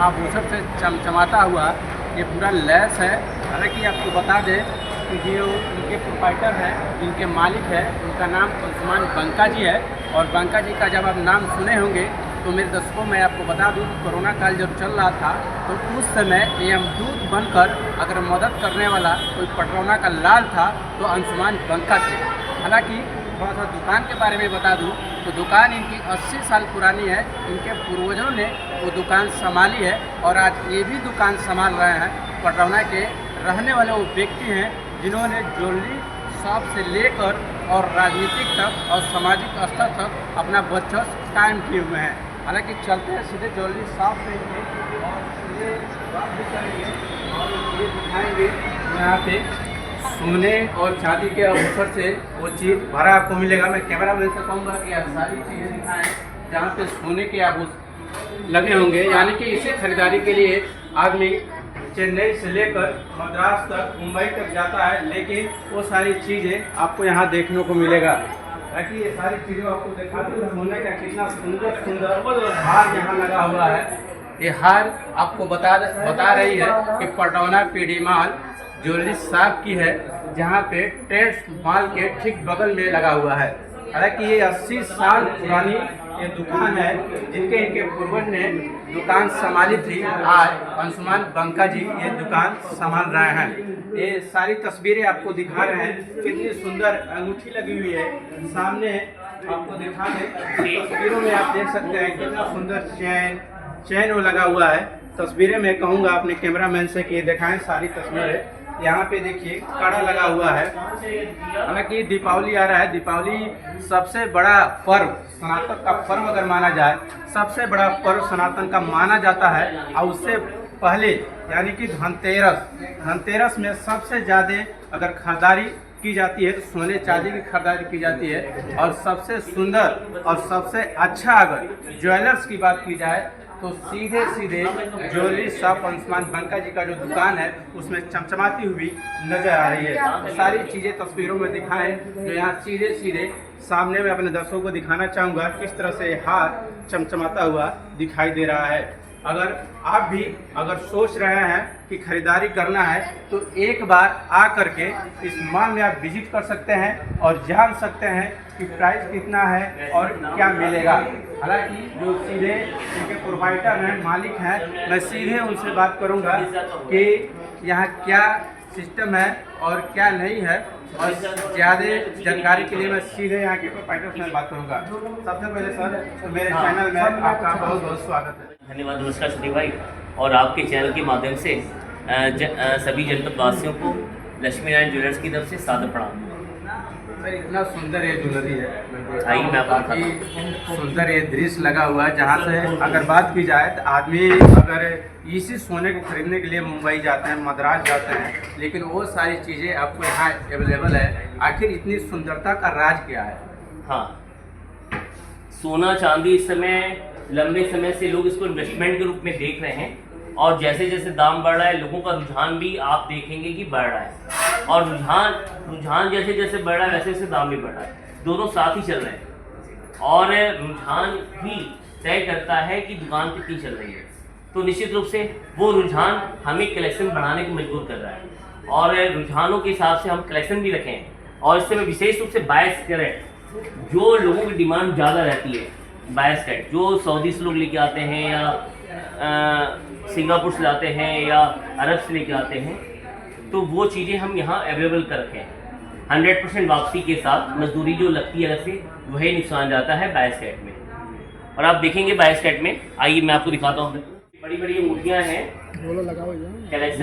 आभूषण से चमचमाता हुआ ये पूरा लैस है। हालांकि आपको बता दें कि जो इनके प्रोप्राइटर हैं, इनके मालिक है, उनका नाम अंशुमान बंका जी है। और बंका जी का जब आप नाम सुने होंगे तो मेरे दर्शकों मैं आपको बता दूं, कोरोना काल जब चल रहा था तो उस समय यमदूत बनकर अगर मदद करने वाला कोई पटरौना का लाल था तो अंशुमान बंका थे। हालांकि थोड़ा सा दुकान के बारे में बता दूं तो दुकान इनकी 80 साल पुरानी है। इनके पूर्वजों ने वो दुकान संभाली है और आज ये भी दुकान संभाल रहे हैं। पटरौना के रहने वाले वो व्यक्ति हैं जिन्होंने ज्वेलरी शॉप से लेकर और राजनीतिक तक और सामाजिक स्तर तक अपना वर्चस्व कायम किए हुए हैं। हालांकि चलते हैं सीधे ज्वेलरी शॉप पे और सीधे बात भी करेंगे और ये दिखाएंगे यहाँ पे सोने और चांदी के आभूषण से वो चीज़ भरा आपको मिलेगा। मैं कैमरा मैन से कहूँगा कि आप सारी चीज़ें दिखाएं जहाँ पे सोने के आभूषण लगे होंगे, यानी कि इसे खरीदारी के लिए आदमी चेन्नई से लेकर मद्रास तक, मुंबई तक जाता है, लेकिन वो सारी चीज़ें आपको यहाँ देखने को मिलेगा। ताकि ये सारी चीज़ें आपको दिखाते हैं सोने का कितना सुंदर सुंदर हार यहाँ लगा हुआ है। ये हार आपको बता रही है कि पटरौना पीडी माल ज्वेलरी शॉप की है, जहाँ पे ट्रेड्स मॉल के ठीक बगल में लगा हुआ है। हालांकि ये 80 साल पुरानी ये दुकान है जिनके इनके पूर्वज ने दुकान संभाली थी। आज अंशुमान बंका जी ये दुकान संभाल रहे हैं। ये सारी तस्वीरें आपको दिखा रहे हैं, कितनी सुंदर अंगूठी लगी हुई है। सामने आपको दिखा दें, तस्वीरों में आप देख सकते हैं कितना सुंदर चैन वो लगा हुआ है। तस्वीरें मैं कहूँगा अपने कैमरामैन से कि दिखाएं सारी तस्वीरें। यहाँ पे देखिए कड़ा लगा हुआ है। हालांकि दीपावली आ रहा है, दीपावली सबसे बड़ा पर्व, सनातन का पर्व अगर माना जाए, सबसे बड़ा पर्व सनातन का माना जाता है। और उससे पहले यानी कि धनतेरस में सबसे ज़्यादा अगर खरीदारी की जाती है तो सोने चांदी की खरीदारी की जाती है। और सबसे सुंदर और सबसे अच्छा अगर ज्वेलर्स की बात की जाए तो सीधे ज्वेलरी शॉप अंशुमान बंका जी का जो दुकान है उसमें चमचमाती हुई नजर आ रही है। सारी चीज़ें तस्वीरों में दिखाएं जो यहाँ सीधे सामने में अपने दर्शकों को दिखाना चाहूँगा किस तरह से हार चमचमाता हुआ दिखाई दे रहा है। अगर आप भी सोच रहे हैं कि खरीदारी करना है तो एक बार आ करके इस मॉल में आप विजिट कर सकते हैं और जान सकते हैं कि प्राइस कितना है और क्या मिलेगा। हालांकि जो सीधे इनके प्रोप्राइटर हैं, मालिक हैं, मैं सीधे उनसे बात करूंगा कि यहाँ क्या सिस्टम है और क्या नहीं है। और ज़्यादा जानकारी के लिए मैं सीधे यहाँ के प्रोप्राइटर से बात करूंगा। सबसे पहले सर मेरे चैनल में आपका बहुत बहुत स्वागत है। धन्यवाद। नमस्कार सभी भाई, और आपके चैनल के माध्यम से सभी जनपद वासियों को लक्ष्मी नारायण ज्वेलर्स की तरफ से सादर प्रणाम। सर इतना सुंदर ये ज्वेलरी है, आइए मैं आपको काफ़ी सुंदर ये दृश्य लगा हुआ है। जहाँ से अगर बात की जाए तो आदमी अगर इसी सोने को खरीदने के लिए मुंबई जाते हैं, मद्रास जाते हैं, लेकिन वो सारी चीज़ें आपको यहाँ अवेलेबल है। आखिर इतनी सुंदरता का राज क्या है? हाँ, सोना चांदी इस समय लंबे समय से लोग इसको इन्वेस्टमेंट के रूप में देख रहे हैं, और जैसे जैसे दाम बढ़ रहा है लोगों का रुझान भी आप देखेंगे कि बढ़ रहा है। और रुझान जैसे जैसे बढ़ रहा है वैसे वैसे दाम भी बढ़ रहा है, दोनों साथ ही चल रहे हैं। और रुझान ही तय करता है कि दुकान कितनी चल रही है। तो निश्चित रूप से वो रुझान हमें कलेक्शन बढ़ाने को मजबूर कर रहा है, और रुझानों के हिसाब से हम कलेक्शन भी रखें। और इससे मैं विशेष रूप से बायस करें जो लोगों की डिमांड ज़्यादा रहती है, बायस कट जो सऊदी से लोग लेके आते हैं या सिंगापुर से लाते हैं या अरब से लेके आते हैं, तो वो चीज़ें हम यहाँ अवेलेबल कर रखे हैं 100% वापसी के साथ। मजदूरी जो लगती है अलग से वही नुकसान जाता है बायस कैट में। और आप देखेंगे बायस कैट में, आइए मैं आपको दिखाता हूँ। बड़ी बड़ी अंगूठियाँ हैं,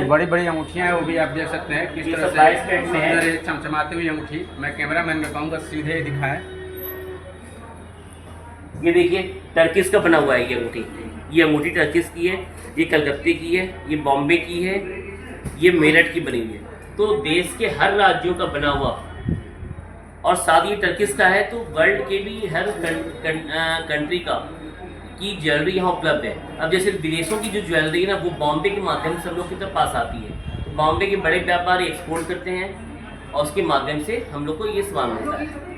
बड़ी बड़ी अंगूठियाँ हैं, वो भी आप देख सकते हैं किस तरह से बायस कैट में है। चमचमाती हुई अंगूठी मैं कैमरा मैन में कहूँगा सीधे दिखाएं। ये देखिए टर्किस का बना हुआ है ये अंगूठी टर्किस की है, ये कलकत्ते की है, ये बॉम्बे की है, ये मेरठ की बनी हुई है। तो देश के हर राज्यों का बना हुआ, और साथ ही टर्किस का है तो वर्ल्ड के भी हर कंट्री का की ज्वेलरी यहाँ उपलब्ध है। अब जैसे विदेशों की जो ज्वेलरी है ना, वो बॉम्बे के माध्यम से हम लोग की तरफ पास आती है। तो बॉम्बे के बड़े व्यापारी एक्सपोर्ट करते हैं और उसके माध्यम से हम लोग को ये सामान मिलता है।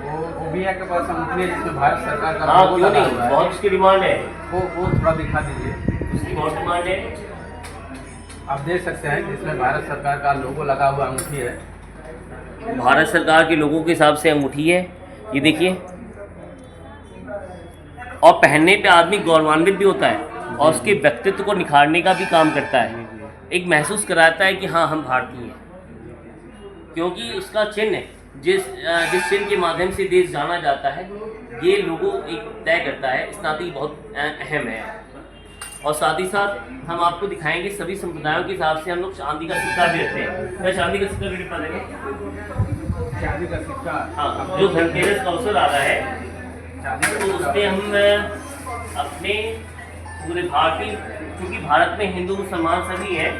वो भी आपके पास अंगूठी है जिसमें भारत सरकार का हाँ, क्यों नहीं, बहुत उसकी डिमांड है। वो थोड़ा दिखा दीजिए। इसकी बहुत डिमांड है। आप देख सकते हैं इसमें भारत सरकार का लोगो लगा हुआ अंगूठी है। भारत सरकार के लोगों के हिसाब से अंगूठी है, ये देखिए। और पहनने पे आदमी गौरवान्वित भी होता है और उसके व्यक्तित्व को निखारने का भी काम करता है। एक महसूस कराता है कि हाँ हम भारतीय हैं, क्योंकि उसका चिन्ह जिस चिन्ह के माध्यम से देश जाना जाता है, ये लोगो एक तय करता है। इस नाते बहुत अहम है। और साथ ही साथ हम आपको दिखाएंगे सभी संप्रदायों के हिसाब से हम लोग चांदी का सिक्का भी रखते हैं। क्या चांदी का सिक्का भी पा देंगे? चांदी का सिक्का, हाँ, जो धनतेरस का अवसर आ रहा है तो उसमें हम अपने पूरे भारतीय, क्योंकि भारत में हिंदू मुसलमान सभी हैं,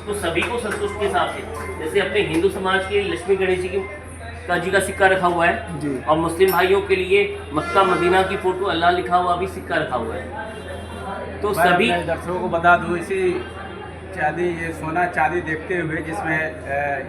तो सभी को संतुष्ट के हिसाब से, जैसे अपने हिंदू समाज के लक्ष्मी गणेश जी का सिक्का रखा हुआ है और मुस्लिम भाइयों के लिए मक्का मदीना की फोटो अल्लाह लिखा हुआ भी सिक्का रखा हुआ है। तो सभी दर्शकों को बता दूं, इसी चांदी, ये सोना चांदी देखते हुए जिसमें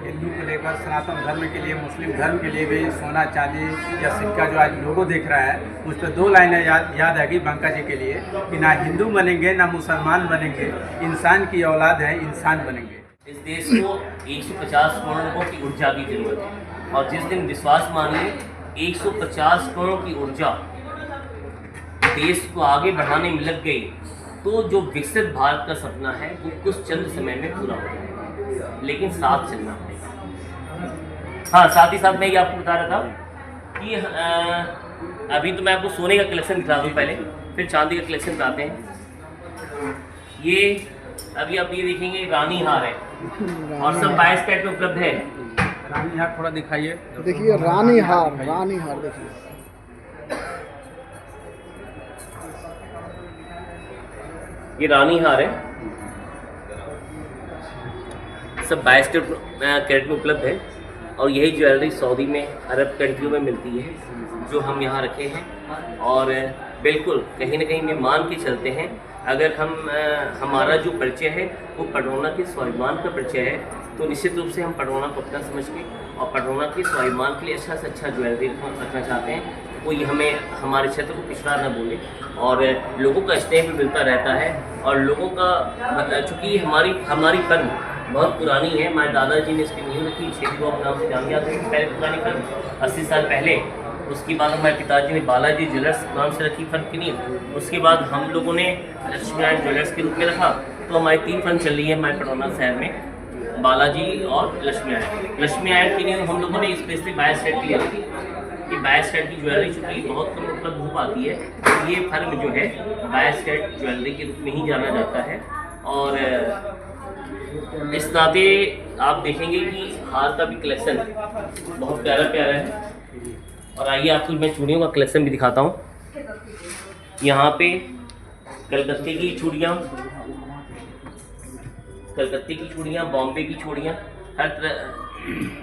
हिंदू को लेकर सनातन धर्म के लिए, मुस्लिम धर्म के लिए भी सोना चांदी या सिक्का जो आज लोगो देख रहा है, उस पर 2 लाइनें याद आएगी बंका जी के लिए कि ना हिंदू बनेंगे ना मुसलमान बनेंगे, इंसान की औलाद है, इंसान बनेंगे। इस देश को 150 करोड़ लोगों की ऊर्जा की जरूरत है, और जिस दिन विश्वास मानिए 150 करोड़ की ऊर्जा देश को आगे बढ़ाने में लग गई, तो जो विकसित भारत का सपना है वो कुछ चंद समय में पूरा हो जाएगा, लेकिन साथ चलना पड़ेगा। हाँ, साथ ही साथ मैं ये आपको बता रहा था कि अभी तो मैं आपको सोने का कलेक्शन दिखा दूँ पहले, फिर चांदी का कलेक्शन दिखाते हैं। ये अभी आप ये देखेंगे रानी हार है और सब 22 कैरेट में उपलब्ध है। रानी हार थोड़ा दिखाइए। देखिए रानी हार देखिए, ये रानी हार है, सब 22 कैरेट में उपलब्ध है। और यही ज्वेलरी सऊदी में, अरब कंट्रियों में मिलती है, जो हम यहाँ रखे हैं। और बिल्कुल कहीं ना कहीं में मान के चलते हैं, अगर हमारा जो परिचय है वो पडरौना के स्वाभिमान का परिचय है, तो निश्चित रूप से हम पडरौना को अपना समझ के और पडरौना के स्वाभिमान के लिए अच्छा से अच्छा ज्वेलरी रखना चाहते हैं। कोई हमें हमारे क्षेत्र को पिछड़ा ना बोले, और लोगों का स्नेह भी मिलता रहता है। और लोगों का, चूँकि हमारी फर्म बहुत पुरानी है, हमारे दादाजी ने इसकी नींव रखी, शेखी बाबू नाम से जान गया था पहले पुरानी फर्म 80 साल पहले। उसके बाद हमारे पिताजी ने बालाजी ज्वेलर्स नाम से रखी फर्म की नींव। उसके बाद हम लोगों ने लक्ष्मी नारायण ज्वेलर्स के रूप में रखा। तो हमारी 3 फर्म चल रही है हमारे पडरौना शहर में, बालाजी और लक्ष्मी नारायण। लक्ष्मी नारायण की नींव हम लोगों ने स्पेशली 22 कैरेट की रखी कि 22 कैरेट की ज्वेलरी चूँकि बहुत कम उपलब्ध हो पाती है, तो ये फर्म जो है 22 कैरेट ज्वेलरी के रूप में ही जाना जाता है। और इस नाते आप देखेंगे कि हार का भी कलेक्शन बहुत प्यारा है। और आइए आपको मैं चूड़ियों का कलेक्शन भी दिखाता हूँ। यहाँ पे कलकत्ते की चूड़ियाँ, बॉम्बे की चूड़ियाँ, हर तरह,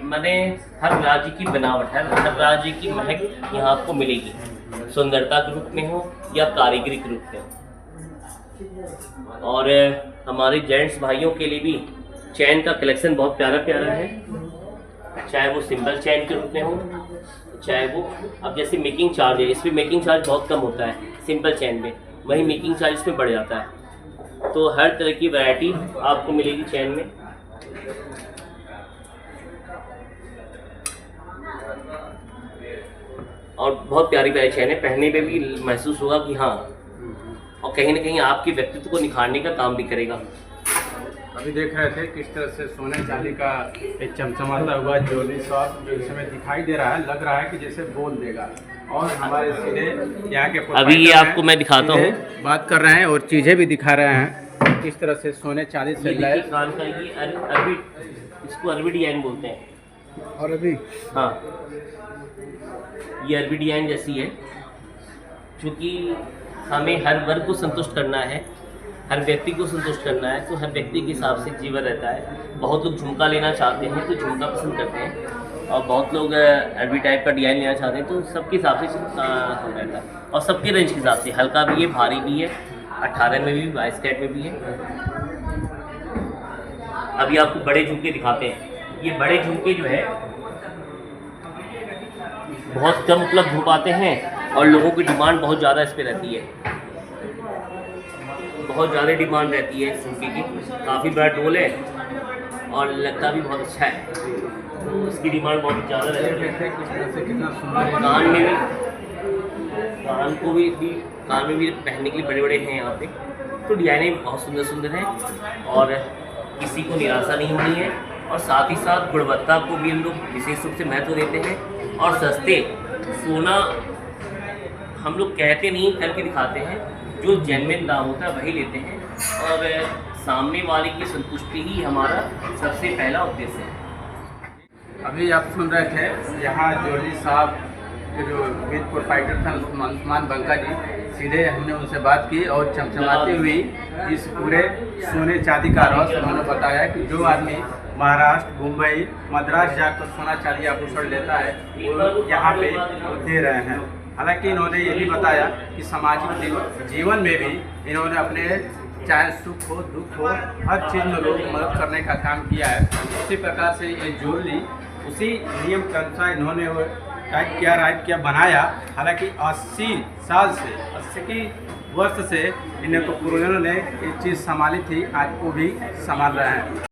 मैंने हर राज्य की बनावट, हर राज्य की महक यहाँ आपको मिलेगी, सुंदरता के रूप में हो या कारीगरी के रूप में हो। और हमारे जेंट्स भाइयों के लिए भी चैन का कलेक्शन बहुत प्यारा है, चाहे वो सिंपल चैन के रूप में हो, चाहे वो, अब जैसे मेकिंग चार्ज है, इसमें मेकिंग चार्ज बहुत कम होता है सिंपल चैन में, वही मेकिंग चार्ज इसमें बढ़ जाता है। तो हर तरह की वैरायटी आपको मिलेगी चैन में। और बहुत प्यारी चैन है, पहनने पे भी महसूस होगा कि हाँ, और कहीं ना कहीं आपके व्यक्तित्व को निखारने का काम भी करेगा। अभी देख रहे थे किस तरह से सोने चांदी का एक चमचमाता हुआ ज्वेलरी शॉप जो इस समय दिखाई दे रहा है, लग रहा है कि जैसे बोल देगा। और हमारे सीधे यहाँ के अभी ये आपको मैं दिखाता हूँ, बात कर रहे हैं और चीज़ें भी दिखा रहे हैं किस तरह से सोने चांदी से लैस। इसको अरबी डिजाइन बोलते हैं। अरबी, हाँ, ये अरबी डिजाइन जैसी है, क्योंकि हमें हर वर्ग को संतुष्ट करना है, हर व्यक्ति को संतुष्ट करना है, तो हर व्यक्ति के हिसाब से जीवन रहता है। बहुत लोग झुमका लेना चाहते हैं तो झुमका पसंद करते हैं, और बहुत लोग अरबी टाइप का डिजाइन लेना चाहते हैं, तो सबके हिसाब से रहता है। और सबके रेंज के हिसाब से, हल्का भी है, भारी भी है, 18 में भी, 22 कैरेट में भी है। अभी आपको बड़े झुमके दिखाते हैं। ये बड़े झुमके जो है बहुत कम उपलब्ध हो पाते हैं और लोगों की डिमांड बहुत ज़्यादा इस पर रहती है। बहुत ज़्यादा डिमांड रहती है इस झुमके की। काफ़ी बड़ा डोल है और लगता भी बहुत अच्छा है, तो इसकी डिमांड बहुत ज़्यादा रहती है। कितना सुंदर है। कान में भी, कान में भी पहनने के लिए बड़े बड़े हैं यहाँ पे। तो डिजाइनें बहुत सुंदर सुंदर हैं और किसी को निराशा नहीं होनी है। और साथ ही साथ गुणवत्ता को भी हम लोग विशेष रूप से महत्व देते हैं। और सस्ते सोना हम लोग कहते नहीं, करके दिखाते हैं। जो जेन्युइन दाम होता है वही लेते हैं और सामने वाले की संतुष्टि ही हमारा सबसे पहला उद्देश्य है। अभी आप सुन रहे थे यहाँ ज्वेलरी साहब के जो विद प्रोप्राइटर थे उस्मान बंका जी, सीधे हमने उनसे बात की और चमचमाती हुई इस पूरे सोने चांदी का रस उन्होंने बताया कि जो आदमी महाराष्ट्र, मुंबई, मद्रास जाकर सोना चांदी आभूषण लेता है वो यहाँ पे दे रहे हैं। हालांकि इन्होंने ये भी बताया कि सामाजिक जीवन में भी इन्होंने अपने चाहे सुख हो दुख हो हर चीज़ में लोगों की मदद करने का काम किया है। उसी प्रकार से ये ज्वेलरी उसी नियम के अनुसार इन्होंने राइट किया बनाया। हालांकि 80 साल से 80 वर्ष से इन्हें तो पूर्वजों ने ये चीज़ संभाली थी, आज वो भी संभाल रहे हैं।